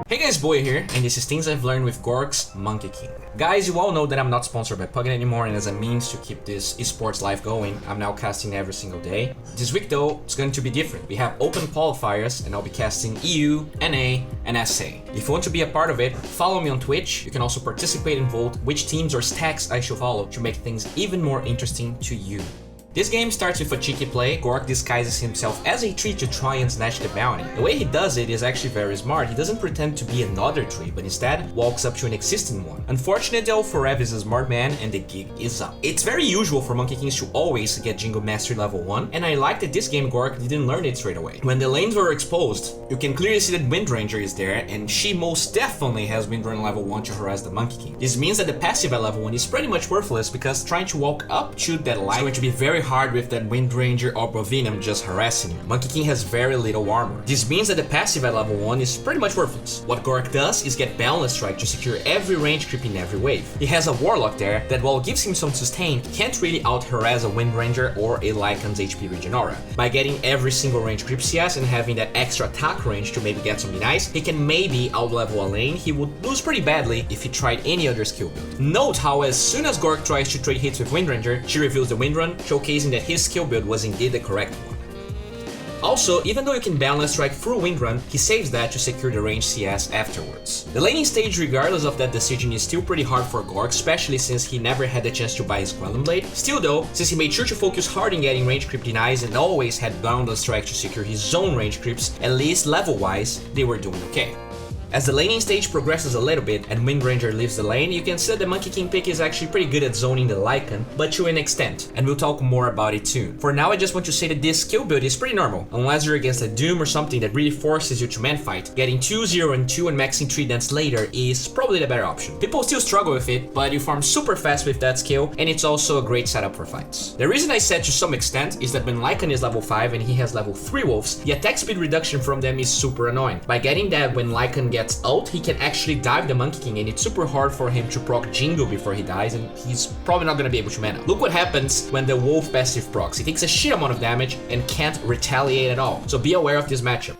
Hey guys, Boy here, and this is Things I've Learned with Gorc's Monkey King. Guys, you all know that I'm not sponsored by Puggin anymore, and as a means to keep this esports life going, I'm now casting every single day. This week though, it's going to be different. We have open qualifiers, and I'll be casting EU, NA, and SA. If you want to be a part of it, follow me on Twitch. You can also participate and vote which teams or stacks I should follow to make things even more interesting to you. This game starts with a cheeky play. Gorc disguises himself as a tree to try and snatch the bounty. The way he does it is actually very smart. He doesn't pretend to be another tree, but instead walks up to an existing one. Unfortunately though, Forev is a smart man and the gig is up. It's very usual for Monkey Kings to always get Jingle Mastery level 1, and I like that this game Gorc didn't learn it straight away. When the lanes were exposed, you can clearly see that Windranger is there, and she most definitely has Windranger level 1 to harass the Monkey King. This means that the passive at level 1 is pretty much worthless, because trying to walk up to that line is going to be very hard with that Windranger or Bovinum just harassing you. Monkey King has very little armor. This means that the passive at level 1 is pretty much worthless. What Gorc does is get Balance Strike to secure every range creep in every wave. He has a Warlock there that, while it gives him some sustain, can't really out-harass a Windranger or a Lycan's HP Regenera. By getting every single range creep CS and having that extra attack range to maybe get something nice, he can maybe out-level a lane. He would lose pretty badly if he tried any other skill build. Note how as soon as Gorc tries to trade hits with Windranger, she reveals the Windrun, showcasing that his skill build was indeed the correct one. Also, even though you can Balance Strike through Windrun, he saves that to secure the range CS afterwards. The laning stage, regardless of that decision, is still pretty hard for Gorc, especially since he never had the chance to buy his Quelling Blade. Still though, since he made sure to focus hard in getting range creep denies and always had Boundless Strike to secure his own range creeps, at least level-wise, they were doing okay. As the laning stage progresses a little bit and Windranger leaves the lane, you can see that the Monkey King pick is actually pretty good at zoning the Lycan, but to an extent, and we'll talk more about it soon. For now, I just want to say that this skill build is pretty normal, unless you're against a Doom or something that really forces you to man-fight. Getting 2, 0, and 2 and maxing 3 dance later is probably the better option. People still struggle with it, but you farm super fast with that skill, and it's also a great setup for fights. The reason I said to some extent is that when Lycan is level 5 and he has level 3 wolves, the attack speed reduction from them is super annoying. By getting that when Lycan gets ult, he can actually dive the Monkey King, and it's super hard for him to proc Jingle before he dies, and he's probably not gonna be able to mana. Look what happens when the Wolf passive procs. He takes a shit amount of damage and can't retaliate at all. So be aware of this matchup.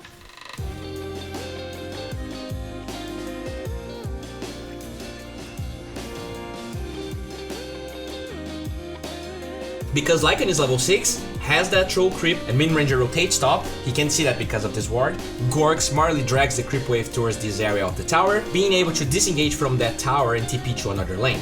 Because Lycan is level 6, has that troll creep, and Windranger rotates top, he can see that because of this ward. Gorc smartly drags the creep wave towards this area of the tower, being able to disengage from that tower and TP to another lane.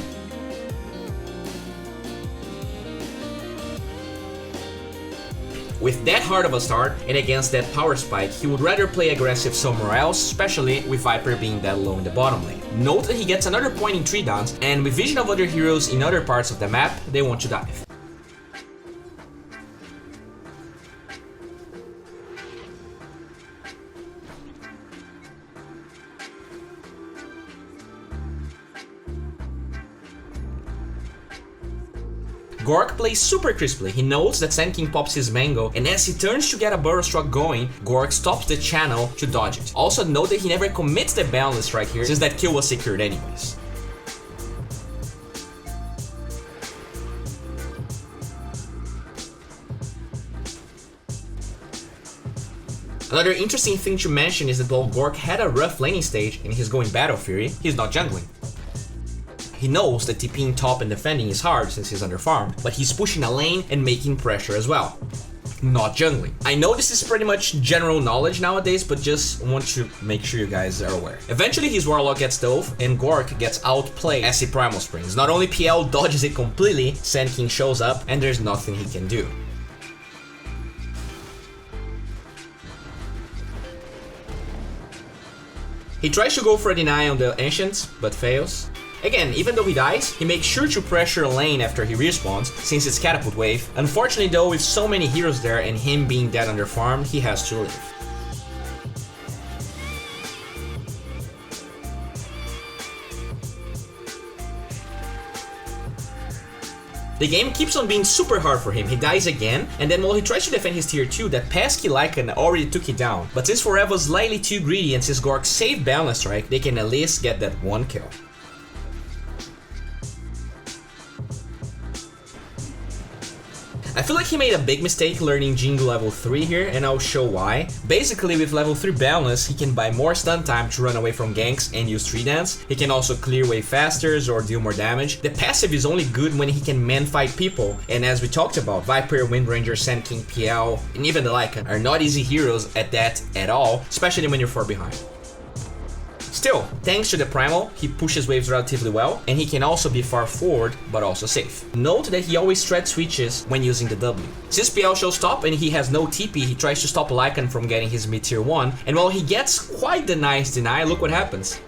With that hard of a start, and against that power spike, he would rather play aggressive somewhere else, especially with Viper being that low in the bottom lane. Note that he gets another point in 3 downs, and with vision of other heroes in other parts of the map, they want to dive. Gorc plays super crisply. He knows that Sand King pops his mango, and as he turns to get a Burrow Struck going, Gorc stops the channel to dodge it. Also note that he never commits the Boundless Strike here, since that kill was secured anyways. Another interesting thing to mention is that while Gorc had a rough laning stage and he's going Battle Fury, he's not jungling. He knows that TPing top and defending is hard since he's underfarmed, but he's pushing a lane and making pressure as well. Not jungling. I know this is pretty much general knowledge nowadays, but just want to make sure you guys are aware. Eventually his Warlock gets dove, and Gorc gets outplayed as he Primal Springs. Not only PL dodges it completely, Sand King shows up, and there's nothing he can do. He tries to go for a deny on the Ancients, but fails. Again, even though he dies, he makes sure to pressure a lane after he respawns, since it's Catapult Wave. Unfortunately though, with so many heroes there and him being dead under farm, he has to leave. The game keeps on being super hard for him. He dies again, and then while he tries to defend his tier 2, that pesky Lycan already took it down. But since Forev was slightly too greedy and since Gorc saved Balance Strike, they can at least get that one kill. I feel like he made a big mistake learning Jingle level 3 here, and I'll show why. Basically, with level 3 balance, he can buy more stun time to run away from ganks and use tree dance. He can also clear way faster or deal more damage. The passive is only good when he can man fight people, and as we talked about, Viper, Wind Ranger, Sand King, PL, and even the Lycan are not easy heroes at that at all, especially when you're far behind. Still, thanks to the Primal, he pushes waves relatively well, and he can also be far forward, but also safe. Note that he always thread switches when using the W. Since PL shows top and he has no TP, he tries to stop Lycan from getting his mid tier 1, and while he gets quite the nice deny, look what happens.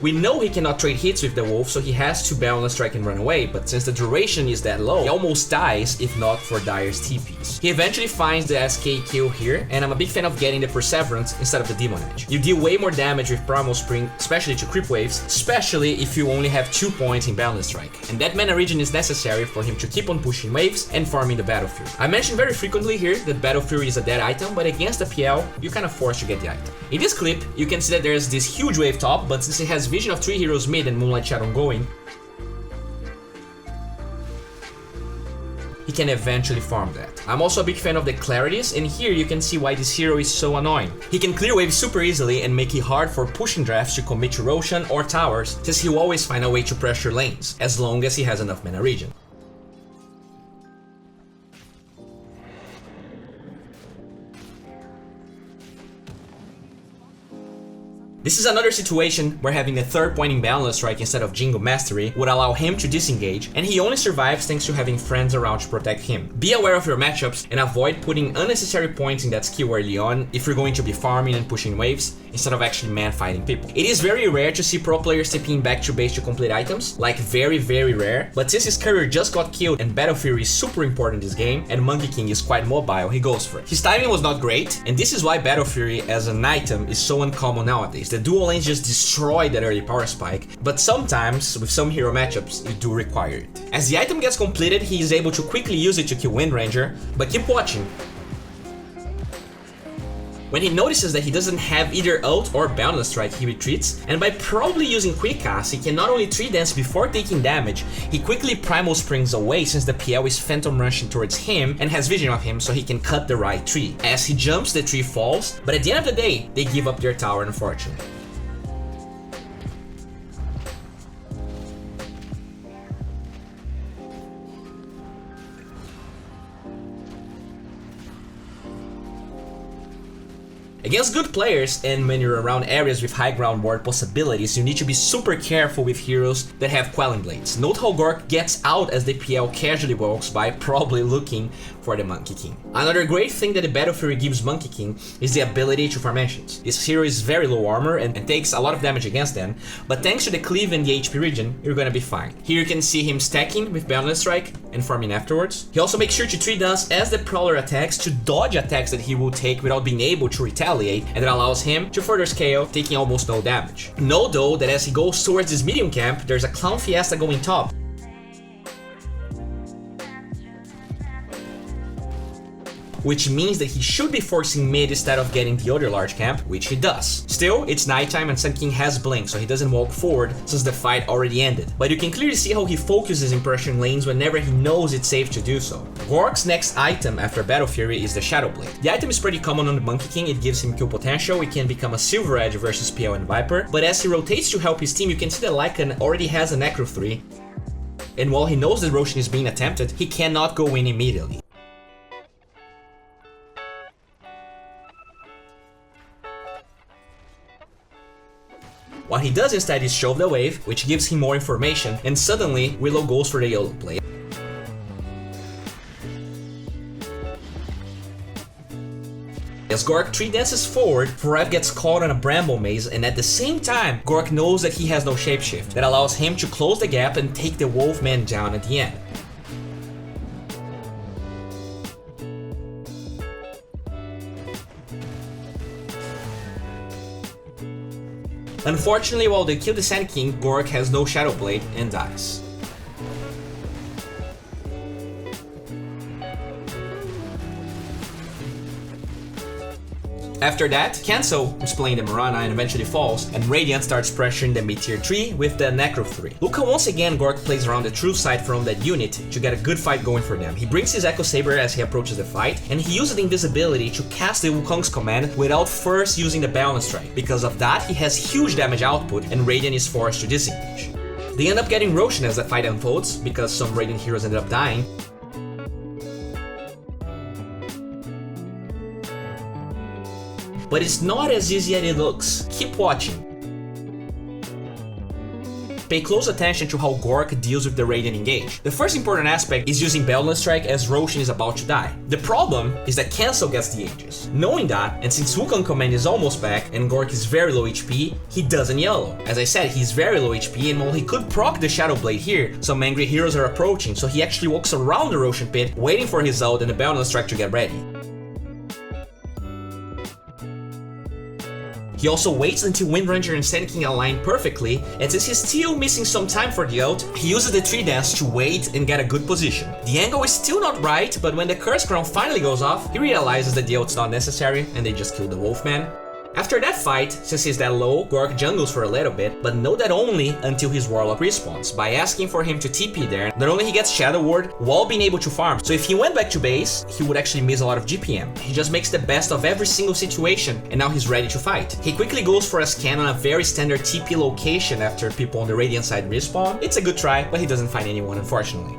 We know he cannot trade hits with the wolf, so he has to balance strike and run away, but since the duration is that low, he almost dies if not for Dire's TPs. He eventually finds the SK kill here, and I'm a big fan of getting the Perseverance instead of the Demon Edge. You deal way more damage with Primal Spring, especially to creep waves, especially if you only have 2 points in balance strike. And that mana regen is necessary for him to keep on pushing waves and farming the Battle Fury. I mentioned very frequently here that Battle Fury is a dead item, but against the PL, you're kind of forced to get the item. In this clip, you can see that there's this huge wave top, but since it has vision of 3 heroes mid and Moonlight Shadow going, he can eventually farm that. I'm also a big fan of the clarities, and here you can see why this hero is so annoying. He can clear waves super easily and make it hard for pushing drafts to commit to Roshan or towers, since he'll always find a way to pressure lanes, as long as he has enough mana regen. This is another situation where having a third point in balance strike instead of Jingle Mastery would allow him to disengage, and he only survives thanks to having friends around to protect him. Be aware of your matchups and avoid putting unnecessary points in that skill early on if you're going to be farming and pushing waves instead of actually man fighting people. It is very rare to see pro players TPing back to base to complete items, like very rare, but since his career just got killed and Battle Fury is super important in this game and Monkey King is quite mobile, he goes for it. His timing was not great, and this is why Battle Fury as an item is so uncommon nowadays. The dual lanes just destroy that early power spike, but sometimes, with some hero matchups, you do require it. As the item gets completed, he is able to quickly use it to kill Wind Ranger, but keep watching. When he notices that he doesn't have either ult or balance strike, he retreats, and by probably using quick cast, he can not only 3 dance before taking damage, he quickly primal springs away since the PL is phantom rushing towards him and has vision of him, so he can cut the right tree. As he jumps, the tree falls, but at the end of the day, they give up their tower unfortunately. Against good players, and when you're around areas with high ground ward possibilities, you need to be super careful with heroes that have Quelling Blades. Note how Gorc gets out as the PL casually walks by, probably looking for the Monkey King. Another great thing that the Battle Fury gives Monkey King is the ability to farm ancients. This hero is very low armor and takes a lot of damage against them, but thanks to the cleave and the HP regen, you're gonna be fine. Here you can see him stacking with Balance Strike and farming afterwards. He also makes sure to 3 dance as the Prowler attacks to dodge attacks that he will take without being able to retaliate, and that allows him to further scale, taking almost no damage. Know though that as he goes towards this medium camp, there's a Clown Fiesta going top. Which means that he should be forcing mid instead of getting the other large camp, which he does. Still, it's nighttime and Sand King has blink, so he doesn't walk forward since the fight already ended. But you can clearly see how he focuses in pressuring lanes whenever he knows it's safe to do so. Gorc's next item after Battle Fury is the Shadow Blade. The item is pretty common on the Monkey King, it gives him kill potential, it can become a Silver Edge versus PL and Viper, but as he rotates to help his team, you can see that Lycan already has a Necro 3, and while he knows that Roshan is being attempted, he cannot go in immediately. What he does instead is shove the wave, which gives him more information, and suddenly Willow goes for the yellow play. As Gorc 3 dances forward, Forev gets caught on a bramble maze, and at the same time, Gorc knows that he has no shapeshift. That allows him to close the gap and take the Wolfman down at the end. Unfortunately, while they kill the Sand King, Gorc has no Shadow Blade and dies. After that, Cancel is playing the Marana and eventually falls, and Radiant starts pressuring the mid-tier 3 with the Necro 3. Look how once again Gorc plays around the true side from that unit to get a good fight going for them. He brings his Echo Saber as he approaches the fight, and he uses the invisibility to cast the Wukong's command without first using the Balance Strike. Because of that, he has huge damage output, and Radiant is forced to disengage. They end up getting Roshan as the fight unfolds, because some Radiant heroes ended up dying. But it's not as easy as it looks. Keep watching. Pay close attention to how Gorc deals with the Radiant engage. The first important aspect is using Balance Strike as Roshan is about to die. The problem is that Cancel gets the Aegis. Knowing that, and since Wukong command is almost back and Gorc is very low HP, he doesn't yellow. As I said, he's very low HP, and while he could proc the Shadow Blade here, some angry heroes are approaching, so he actually walks around the Roshan pit, waiting for his ult and the Balance Strike to get ready. He also waits until Windranger and Sand King align perfectly, and since he's still missing some time for the ult, he uses the tree dance to wait and get a good position. The angle is still not right, but when the Curse Crown finally goes off, he realizes that the ult's not necessary and they just kill the Wolfman. After that fight, since he's that low, Gorc jungles for a little bit, but know that only until his Warlock respawns. By asking for him to TP there, not only he gets Shadow Ward while being able to farm, so if he went back to base, he would actually miss a lot of GPM. He just makes the best of every single situation, and now he's ready to fight. He quickly goes for a scan on a very standard TP location after people on the Radiant side respawn. It's a good try, but he doesn't find anyone, unfortunately.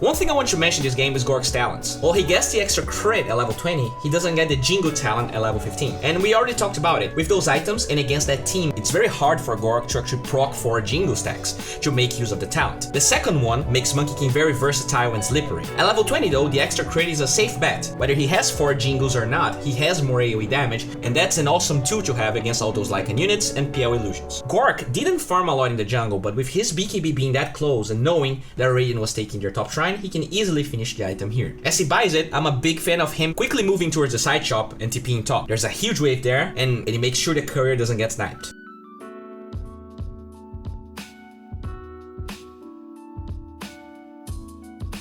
One thing I want to mention this game is Gorc's talents. While he gets the extra crit at level 20, he doesn't get the Jingo talent at level 15. And we already talked about it. With those items and against that team, it's very hard for Gorc to actually proc 4 Jingo stacks to make use of the talent. The second one makes Monkey King very versatile and slippery. At level 20 though, the extra crit is a safe bet. Whether he has 4 Jingos or not, he has more AoE damage, and that's an awesome tool to have against all those Lycan units and PL illusions. Gorc didn't farm a lot in the jungle, but with his BKB being that close and knowing that Radiant was taking their top shrine, he can easily finish the item here. As he buys it, I'm a big fan of him quickly moving towards the side shop and TPing top. There's a huge wave there, and he makes sure the courier doesn't get sniped.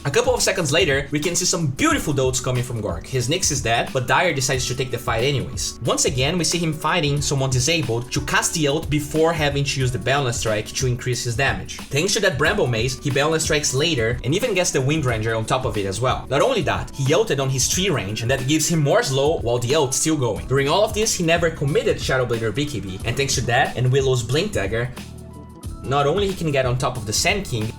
A couple of seconds later, we can see some beautiful dotes coming from Gorc. His Nyx is dead, but Dire decides to take the fight anyways. Once again, we see him fighting someone disabled to cast the ult before having to use the Balance Strike to increase his damage. Thanks to that Bramble Maze, he Balance Strikes later and even gets the Windranger on top of it as well. Not only that, he ulted on his tree range, and that gives him more slow while the ult's still going. During all of this, he never committed Shadow Blade or BKB, and thanks to that and Willow's Blink Dagger, not only he can get on top of the Sand King,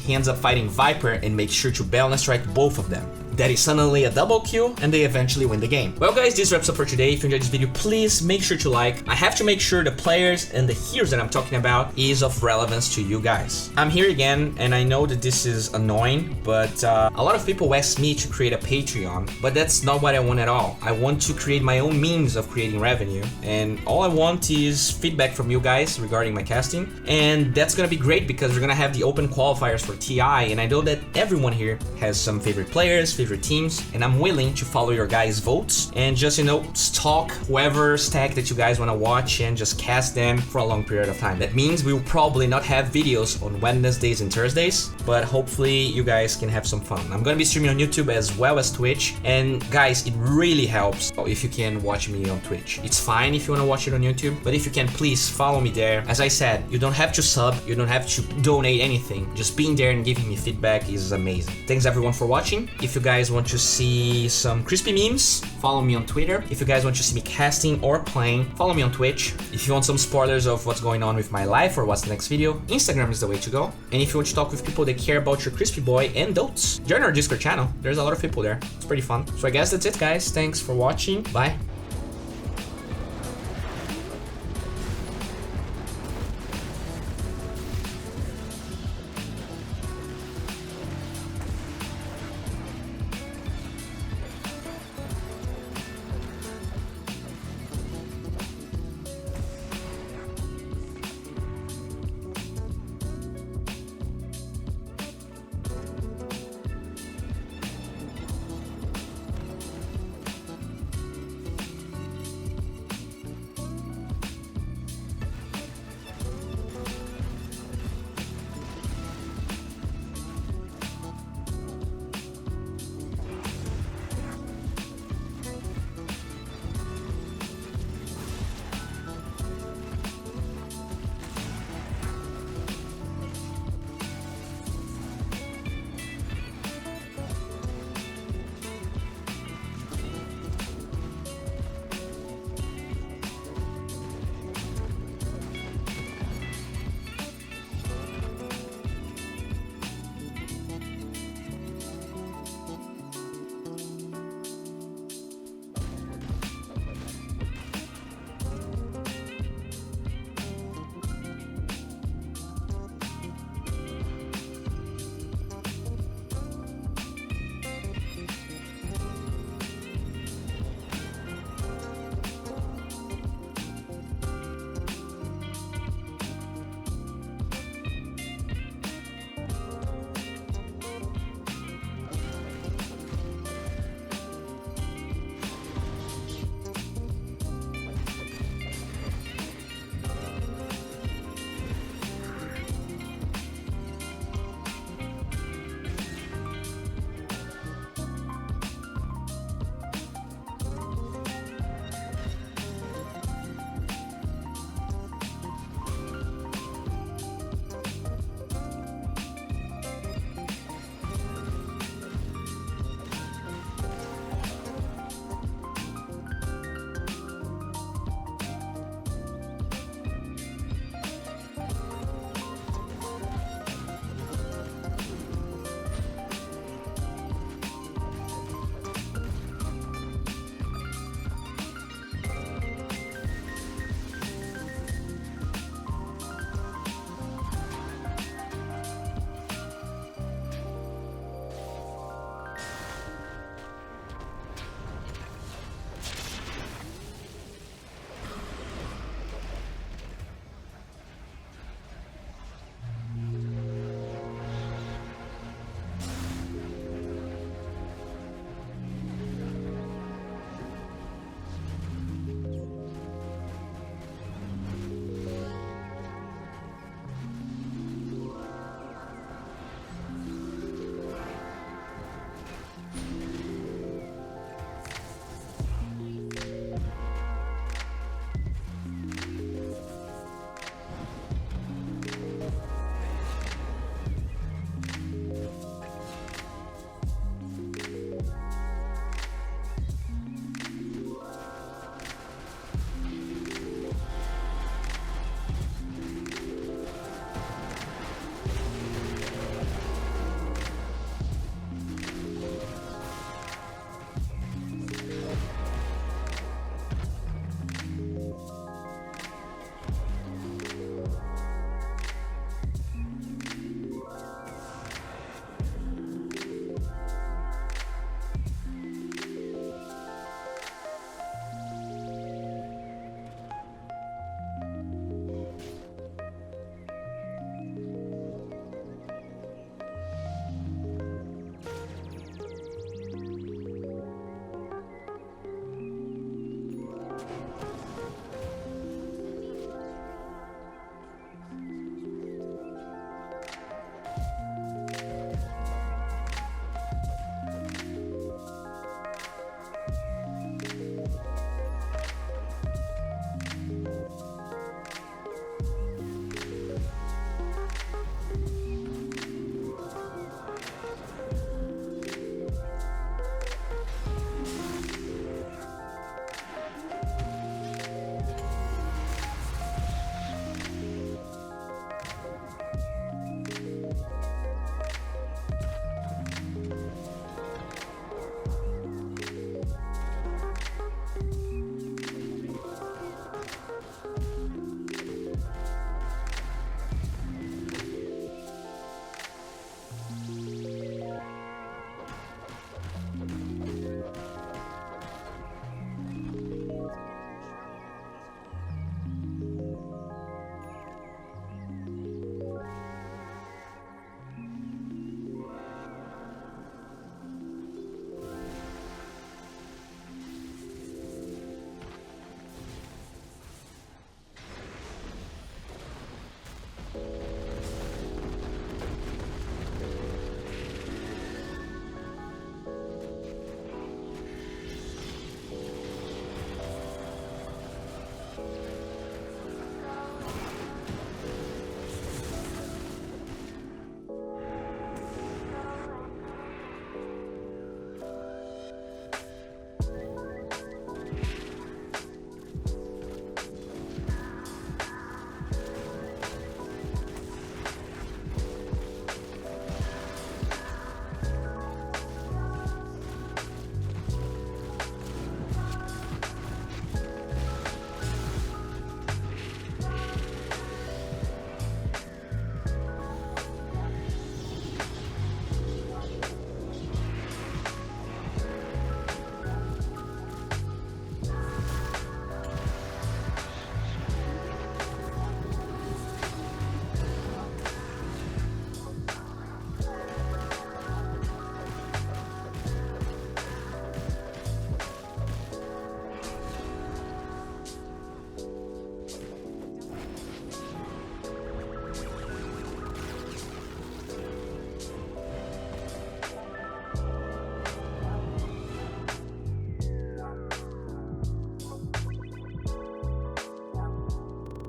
he ends up fighting Viper and makes sure to Balance Strike both of them. That is suddenly a double kill, and they eventually win the game. Well guys, this wraps up for today. If you enjoyed this video, please make sure to like. I have to make sure the players and the heroes that I'm talking about is of relevance to you guys. I'm here again, and I know that this is annoying, but a lot of people ask me to create a Patreon, but that's not what I want at all. I want to create my own means of creating revenue, and all I want is feedback from you guys regarding my casting, and that's gonna be great because we're gonna have the open qualifiers for TI, and I know that everyone here has some favorite players, favorite teams, and I'm willing to follow your guys' votes and just, you know, stalk whoever stack that you guys want to watch and just cast them for a long period of time. That means we will probably not have videos on Wednesdays and Thursdays, but hopefully you guys can have some fun. I'm gonna be streaming on YouTube as well as Twitch, and guys, it really helps if you can watch me on Twitch. It's fine if you want to watch it on YouTube, but if you can, please follow me there. As I said, you don't have to sub, you don't have to donate anything. Just being there and giving me feedback is amazing. Thanks everyone for watching. If you guys want to see some crispy memes, follow me on Twitter. If you guys want to see me casting or playing, follow me on Twitch. If you want some spoilers of what's going on with my life or what's the next video, Instagram is the way to go. And if you want to talk with people that care about your crispy boy and dotes, join our Discord channel. There's a lot of people there. It's pretty fun. So I guess that's it, guys. Thanks for watching. Bye.